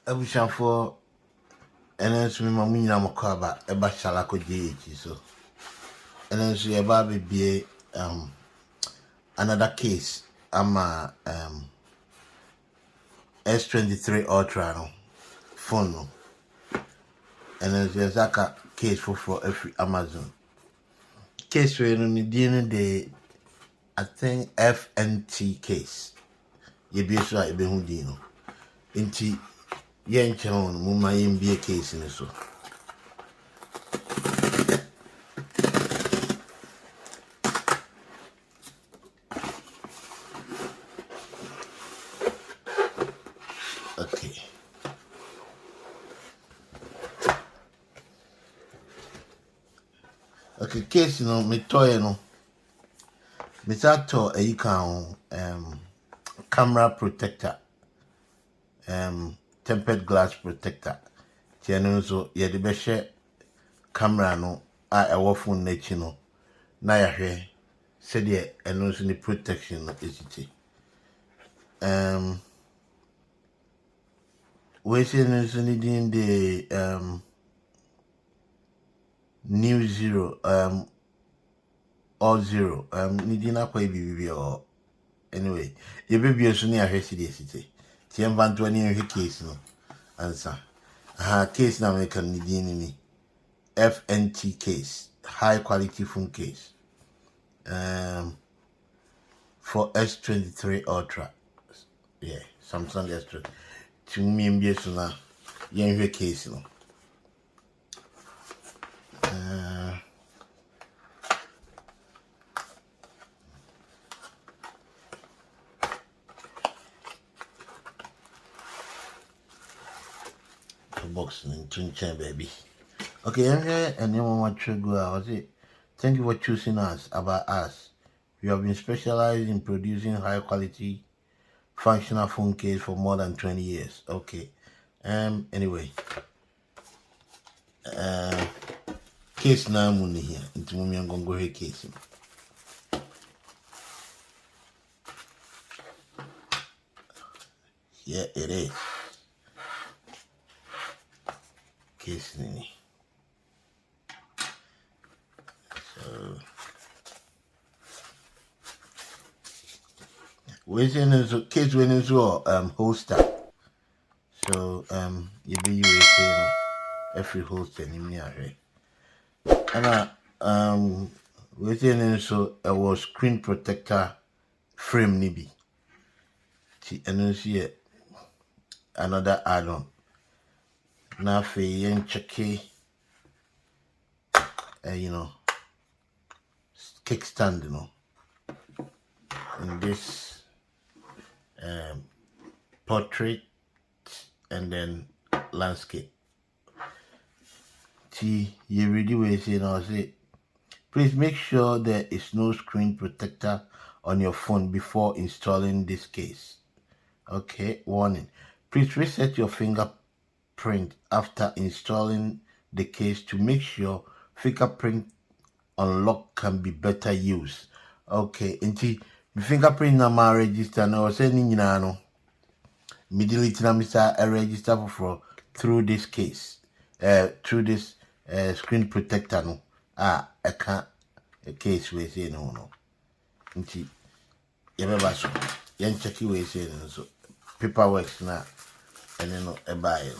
Abushan for and then swim my winner Mokaba, a bachalako GH. So, and then she about be another case. I'm a S23 Ultra no phone no. And then there's like a case for every Amazon. Case where you need the I think FNT case. You be sure you be who do you know. Inti yen channel muma yen be a case in so. Okay. Okay, case no me toy no. Me to a camera protector. Tempered glass protector. Tiano so ye de be share camera no a ewo phone na chi no. Na ya hwe said ye eno so ni protection no esiti. We say no so ni din the NEWZEROL or zero ni din akwa bibi or anyway ye baby so ni ahwe sidi esiti. Ti emvanto ni hwe case no answer. Case na make ni din ni FNT case, high quality phone case. For S23 Ultra. Yeah, Samsung S23. To me, MBS na yen case no. Box in chin baby. Okay, and you want to go out. Thank you for choosing us about us. We have been specialized in producing high quality functional phone case for more than 20 years. Okay. Anyway. Case na muni here. Into mumi angongo he case. Yeah, it is. Case nini. So we say no case when it's holster. So you be USA every holster in here. And we say so it was screen protector frame nibi. And then see another add-on. Now for yen checky kickstand, in this portrait and then landscape. See, you really will say now say, please make sure there is no screen protector on your phone before installing this case. Okay, warning. Please reset your fingerprint after installing the case to make sure fingerprint unlock can be better used. Okay, until the fingerprint number register no sending no. Immediately Mr. register for through this case. Through this screen protector no. I can't a case we say no. Until you so yen check we say no so paperwork now and then a buy.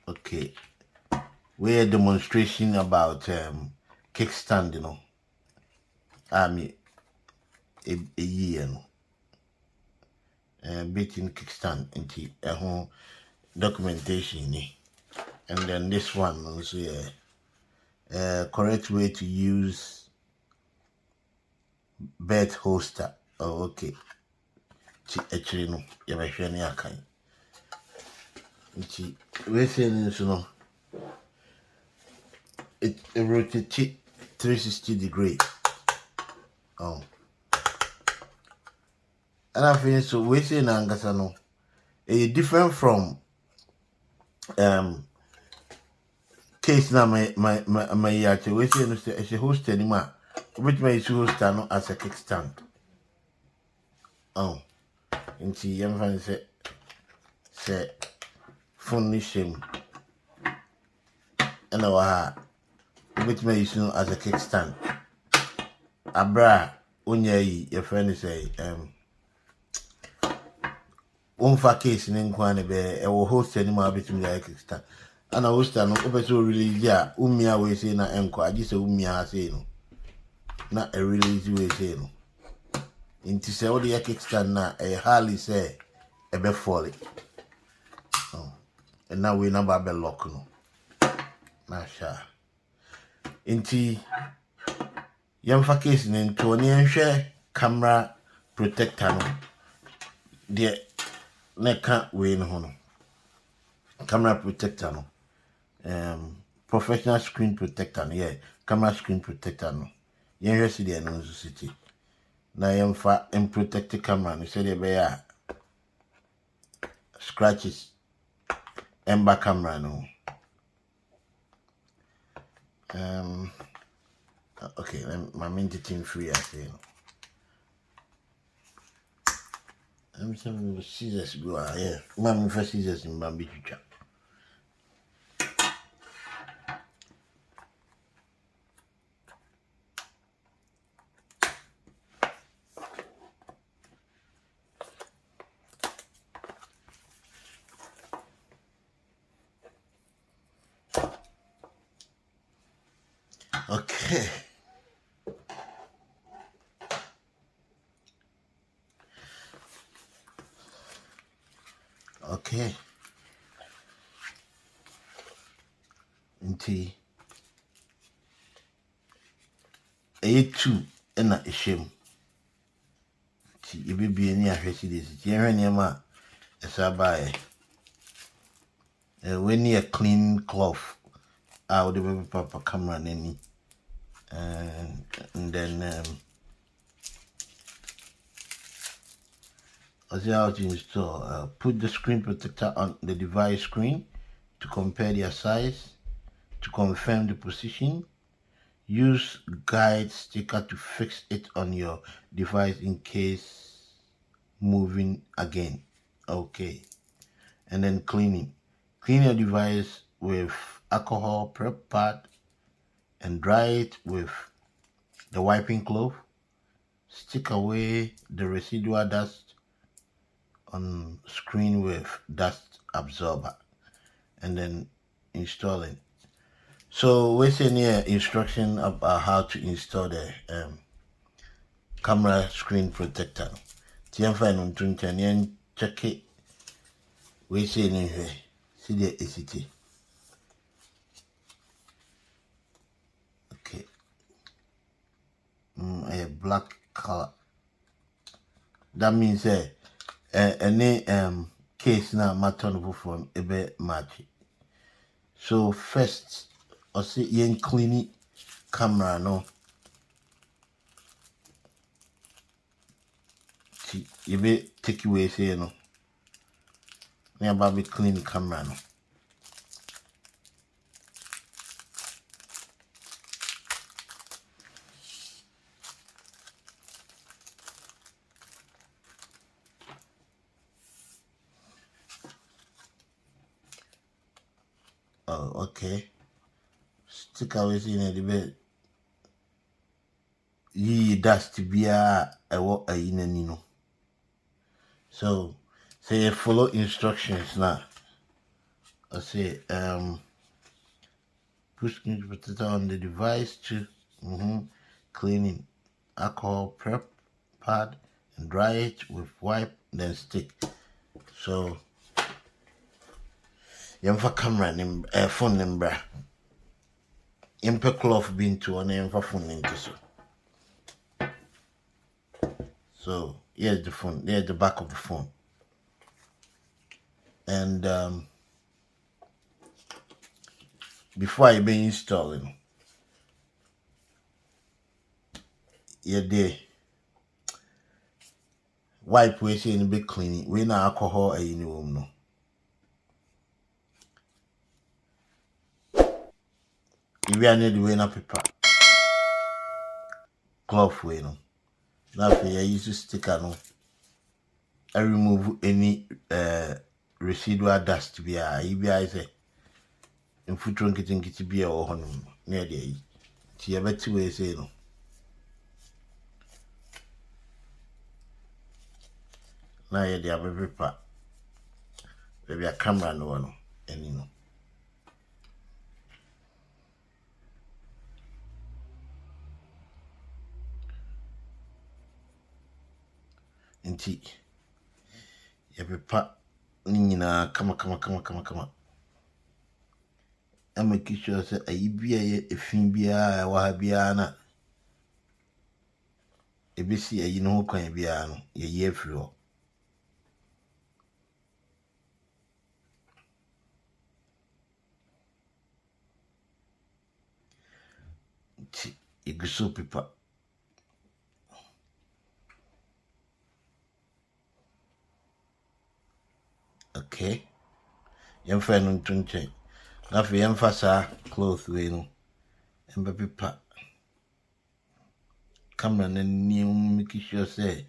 Okay. We a demonstration about kickstand, I mean a year beating kickstand into a whole documentation. And then this one also correct way to use bed holster. Oh, okay. Actually no, you have a kind. We say no. It rotates 360 degrees. Oh. And I feel so we say Nangasano. It's different from case na my yache. We say no say a host anymore. Which may host no as a kickstand. Oh. And see young say say phone ni shame and our bit me use as a kickstand. Abra unya your friend say umfa case ni nkwane be e wo host ani ma bit me like kickstand. And I host no obeso release ya umia we say na enko agi say umia say no na a release we say no inti say what the kickstand na e hardly say e be fall it. And now we number be lock no na sha inti yamfa case ni nto ni nhwe camera protector no de neka we no ho no camera protector no professional screen protector no yeah camera screen protector no yenhwe si de no city na yamfa protect the camera no say de be ya scratches ember camera no okay my main team free I say no I'm some scissors go yeah man for scissors in bambi chucha. Okay. Okay. Nti A2 na ehwem. Ti ebibie ni ahwesi desi. Ti ehwe ne ma esa bae. When you clean cloth out the paper camera nani. And then as how to install put the screen protector on the device screen to compare their size, to confirm the position. Use guide sticker to fix it on your device in case moving again. Okay. And then cleaning. Clean your device with alcohol prep pad and dry it with the wiping cloth. Stick away the residual dust on screen with dust absorber and then installing. So we're seeing here instruction about how to install the camera screen protector. TM5 on 20 check it. We see in here. See the ACT. Okay. A black color. That means any case now matter from a bit match. So first, I see yen clean camera no. You be take away say no. Now about be clean camera no. Oh, okay. Stick away in the bed. Ye dust be a walk in and no. So say follow instructions now. I say push screen protector on the device to cleaning alcohol prep pad and dry it with wipe then stick. So yamfa camera nim phone number yampa cloth bin to on yamfa phone into so here's the phone, there's the back of the phone. And before I be installing you're there wipe we say in big cleaning we na alcohol in room no. If you need the way na paper cloth way no. Now I use sticker no. I remove any residual dust bia ibia is in futuro nkiti bia wo honum na ye dey ti ye beti we say no na ye dey abepepa baby a camera no no any no nti ye pepa ni nyina kama I make sure say ayi bia ye efin bia wa ha bia na ebesi ayi no ho kwan bia no ye afiri ho nti iguso pepa okay yem fa no ntunche na fe yem fa sa cloth we no embe pepa camera na ni make sure say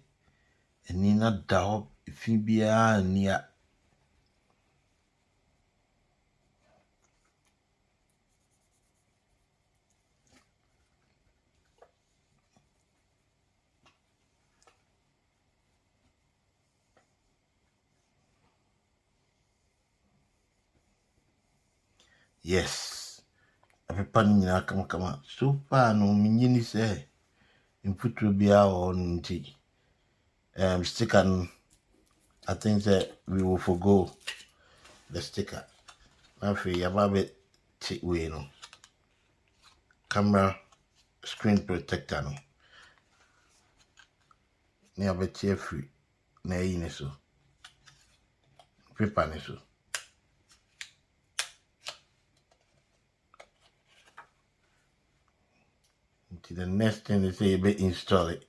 eni na da ho efin bia nia yes pepa ni nyina kama super no minyini say infutro bia o nti sticker I think that we will forgo the sticker. After yababe take way no camera screen protector no. Ni abeti free na yi ne so. Paper ne so. Until the next thing they say you be install it.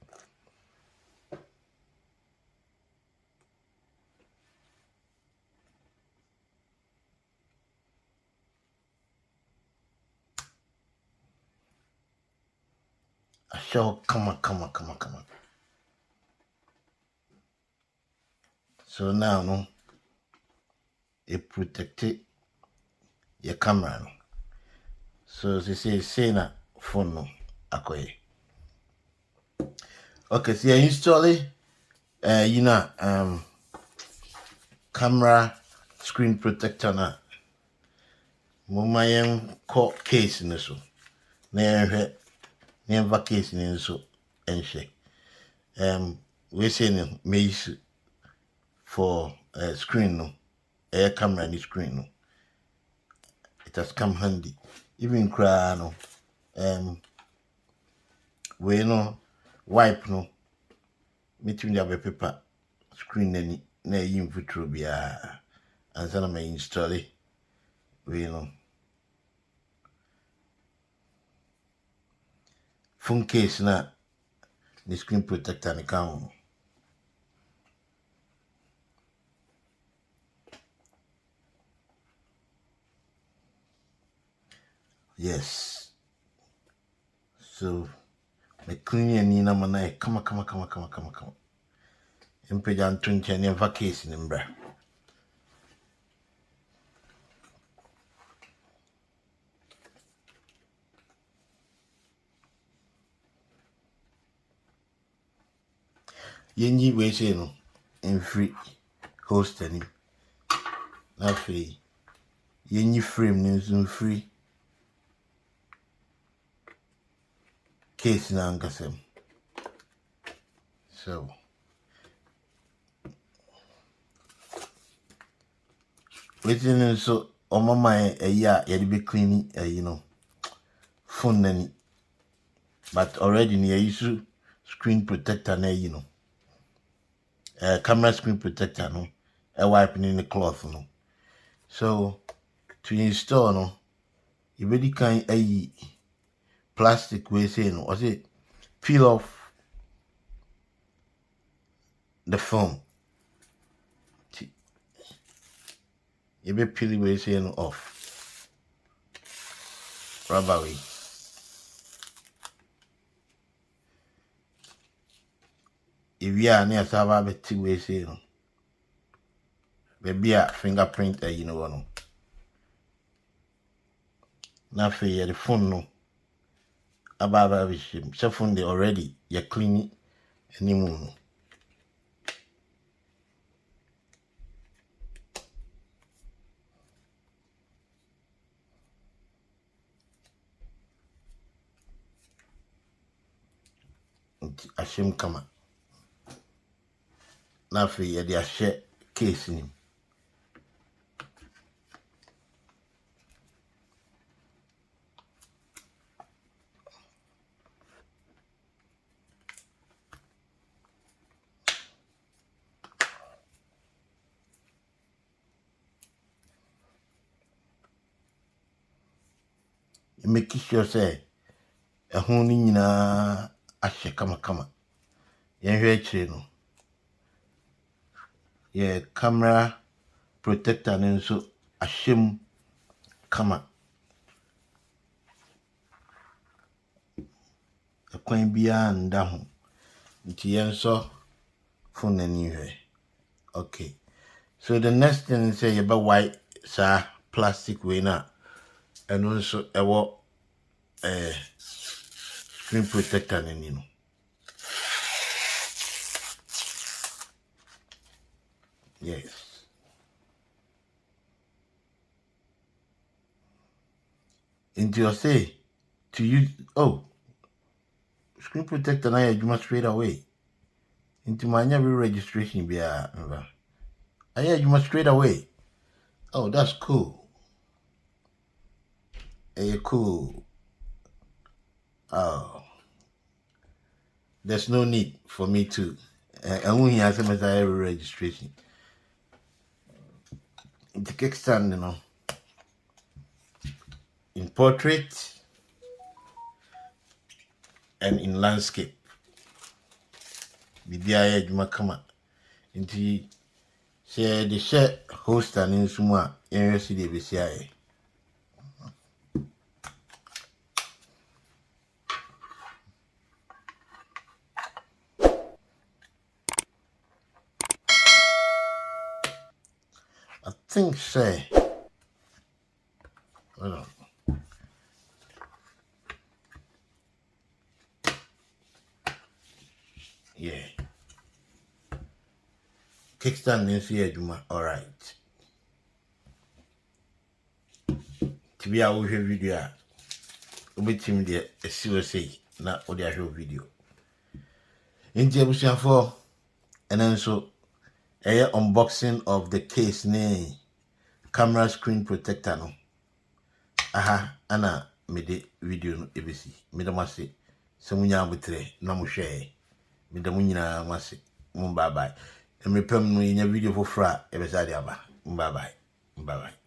I shall come on. So now no it protected your camera no. So they say na phone no akoye. Okay, so you install it camera screen protector na mama yen ko case ne so na yen hwe case ne so enhwe we say no me use for screen no camera ni screen no it has come handy even cry no we no wipe no meeting the paper screen nani na yin futuro bia ansa na me install it we no phone case na the screen protector ni kan yes so me clean any na mana kama impejan 20 and never case in mbra yenyi we say no in free host any na free yenyi frame ni so free case na angasem so waiting so on my mind you be cleaning phone nani but already near issue screen protector na camera screen protector no wiping in the cloth no so to install no you really can plastic we say no or say peel off the film you be peel we say no off rubber way if you are near Saba, we say no Baby a fingerprint you know no. Now for the phone no. Ababa bishim. So phone they already you clean anymore. Ashim kama. Now for the share case in him. You make sure say a honey na ashe kama. Yen hwe no. Yeah, camera protector nso ashem kama. Akwan bia nda ho. Nti yen so phone anywhere. Okay. So the next thing is say you buy white sa plastic way na and also ewo screen protector ni no. Yes. Into your say to use screen protector na you must straight away. Into my registration be you must straight away. Oh, that's cool. Cool. Oh. There's no need for me to and has a registration. The kickstand, you know. In portrait and in landscape. Bibia adwuma kama. Nti share the share host and insuma NEWZEROL the BCI. I think say hold on. Yeah. Kickstand NEWZEROL adwuma. All right. To be a video we team the COC na audio video. Nti abusia for and then so unboxing of the case ne camera screen protector no. Ana mede video no ebesi. Mede mase se munya abutre na mo hwe. Mede munyina mase. Bye bye. Emrepem no nya video for fra ebesa dia ba. Bye bye.